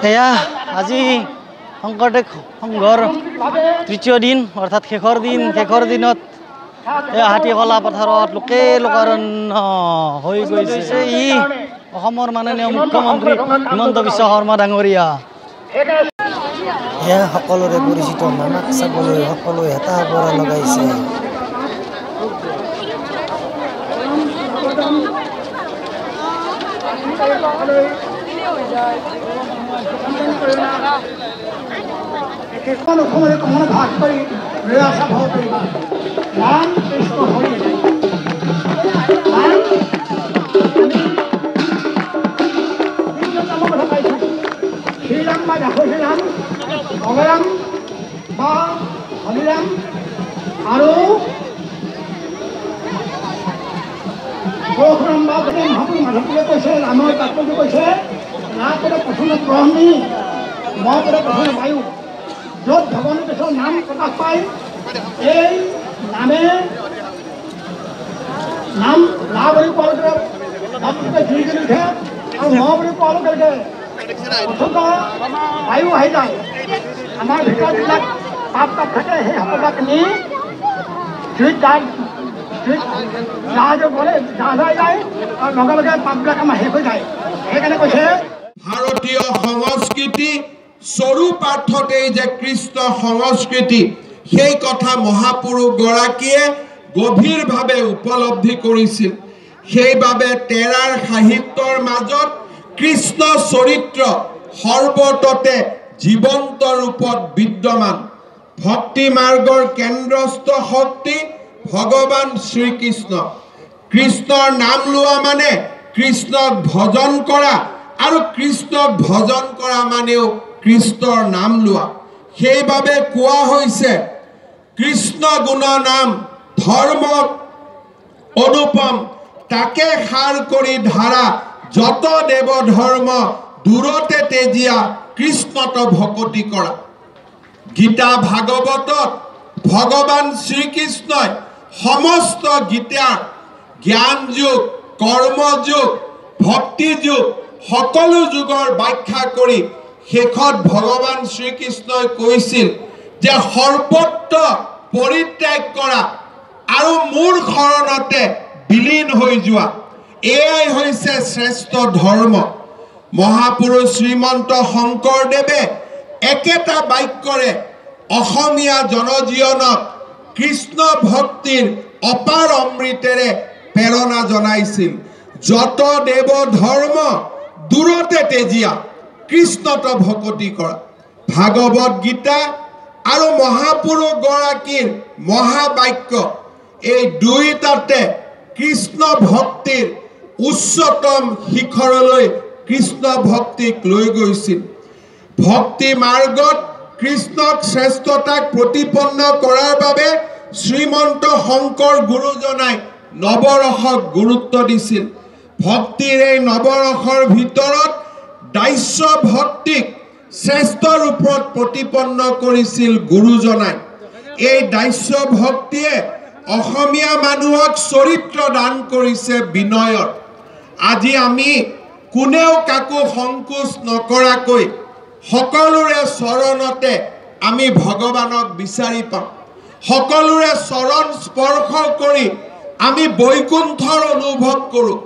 এয়া আজি শংকৰদেৱ সংঘৰ তৃতীয় দিন অৰ্থাৎ শেষৰ দিনত হাতীখলা পথাৰত লোকাৰণ্য হৈ গৈছে। ই অসমৰ মাননীয় মুখ্যমন্ত্ৰী হিমন্ত বিশ্ব শৰ্মা ডাঙৰীয়া। এয়া সকলোৰে পৰিচিত মামাক চাবলৈ সকলোৱে হেতা বৰা লগাইছে। শ্ৰীৰাম বা ৰাম ভগৰাম বা হৰিৰাম আৰু পৰশুৰাম বা মহাপুৰুষ মাধৱদেৱে কৈছে, ৰামৰ তাৎপৰ্য কৈছে ৰাম পদে প্ৰথম ব্ৰহ্মী মই পদে প্ৰথম বায়ু। য'ত ভগৱানে কৈছে নাম প্ৰকাশ পায়, এই নামে নাম লা বুলি কোৱাৰ লগে জুই জ্বলি উঠে আৰু ম বুলি কোৱাৰ লগে লগে অথচ বায়ু আহি যায়। আমাৰ ভিতৰত যিবিলাক পাপ থাকে সেই সকলোবিলাক নি জুইত গ'লে যায় আৰু লগে লগে পাপবিলাক আমাৰ শেষ হৈ যায়। সেইকাৰণে কৈছে ভাৰতীয় সংস্কৃতি স্বৰূপাৰ্থতেই যে কৃষ্ণ সংস্কৃতি, সেই কথা মহাপুৰুষগৰাকীয়ে গভীৰভাৱে উপলব্ধি কৰিছিল। সেইবাবে তেৰাৰ সাহিত্যৰ মাজত কৃষ্ণ চৰিত্ৰ সৰ্বততে জীৱন্ত ৰূপত বিদ্যমান। ভক্তি মাৰ্গৰ কেন্দ্ৰস্থ শক্তি ভগৱান শ্ৰীকৃষ্ণ। কৃষ্ণৰ নাম লোৱা মানে কৃষ্ণক ভজন কৰা, আৰু কৃষ্ণক ভজন কৰা মানেও কৃষ্ণৰ নাম লোৱা। সেইবাবে কোৱা হৈছে কৃষ্ণ গুণ নাম ধৰ্ম অনুপম, তাকে সাৰ কৰি ধাৰা যত দেৱ ধৰ্ম দূৰতে তেজীয়া কৃষ্ণত ভকতি কৰা। গীতা ভাগৱতত ভগৱান শ্ৰীকৃষ্ণই সমস্ত গীতাৰ জ্ঞান যুগ, কৰ্মযুগ, ভক্তি যুগ সকলো যুগৰ ব্যাখ্যা কৰি শেষত ভগৱান শ্ৰীকৃষ্ণই কৈছিল যে সৰ্বত্ৰ পৰিত্যাগ কৰা আৰু মোৰ শৰণতে বিলীন হৈ যোৱা, এয়াই হৈছে শ্ৰেষ্ঠ ধৰ্ম। মহাপুৰুষ শ্ৰীমন্ত শংকৰদেৱে একেটা বাক্যৰে অসমীয়া জনজীৱনক কৃষ্ণ ভক্তিৰ অপাৰ অমৃতেৰে প্ৰেৰণা জনাইছিল। যত দেৱ ধৰ্ম দূৰতে তেজীয়া কৃষ্ণত ভকতি কৰা। ভাগৱত গীতা আৰু মহাপুৰুষগৰাকীৰ মহাবাক্য এই দুয়োটাতে কৃষ্ণ ভক্তিৰ উচ্চতম শিখৰলৈ কৃষ্ণ ভক্তিক লৈ গৈছিল। ভক্তি মাৰ্গত কৃষ্ণক শ্ৰেষ্ঠতাক প্ৰতিপন্ন কৰাৰ বাবে শ্ৰীমন্ত শংকৰ গুৰুজনাই নৱৰসক গুৰুত্ব দিছিল। ভক্তিৰ এই নৱৰসৰ ভিতৰত দাস্য ভক্তিক শ্ৰেষ্ঠ ৰূপত প্ৰতিপন্ন কৰিছিল গুৰুজনাই। এই দাস্য ভক্তিয়ে অসমীয়া মানুহক চৰিত্ৰ দান কৰিছে বিনয়ৰ। আজি আমি কোনেও কাকো সংকোচ নকৰাকৈ সকলোৰে চৰণতে আমি ভগৱানক বিচাৰি পাওঁ। সকলোৰে চৰণ স্পৰ্শ কৰি আমি বৈকুণ্ঠৰ অনুভৱ কৰোঁ।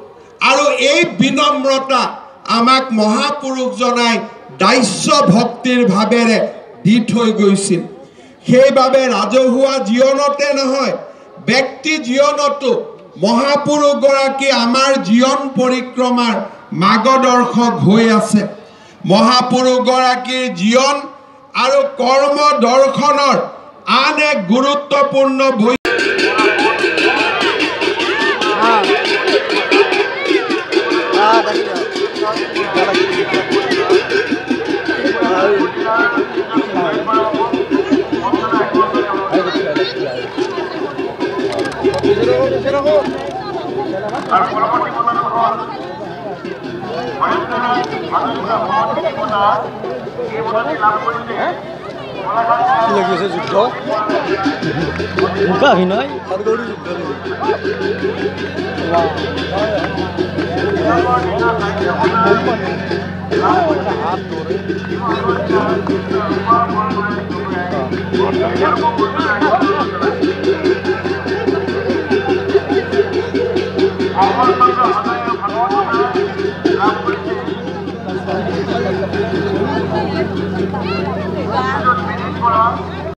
আৰু এই বিনম্ৰতা আমাক মহাপুৰুষজনাই দাস্য ভক্তিৰ ভাৱেৰে দি থৈ গৈছিল। সেইবাবে ৰাজহুৱা জীৱনতে নহয়, ব্যক্তি জীৱনতো মহাপুৰুষগৰাকী আমাৰ জীৱন পৰিক্ৰমাৰ মাৰ্গদৰ্শক হৈ আছে। মহাপুৰুষগৰাকীৰ জীৱন আৰু কৰ্ম দৰ্শনৰ আন এক গুৰুত্বপূৰ্ণ যুদ্ধ অভিনয় হাত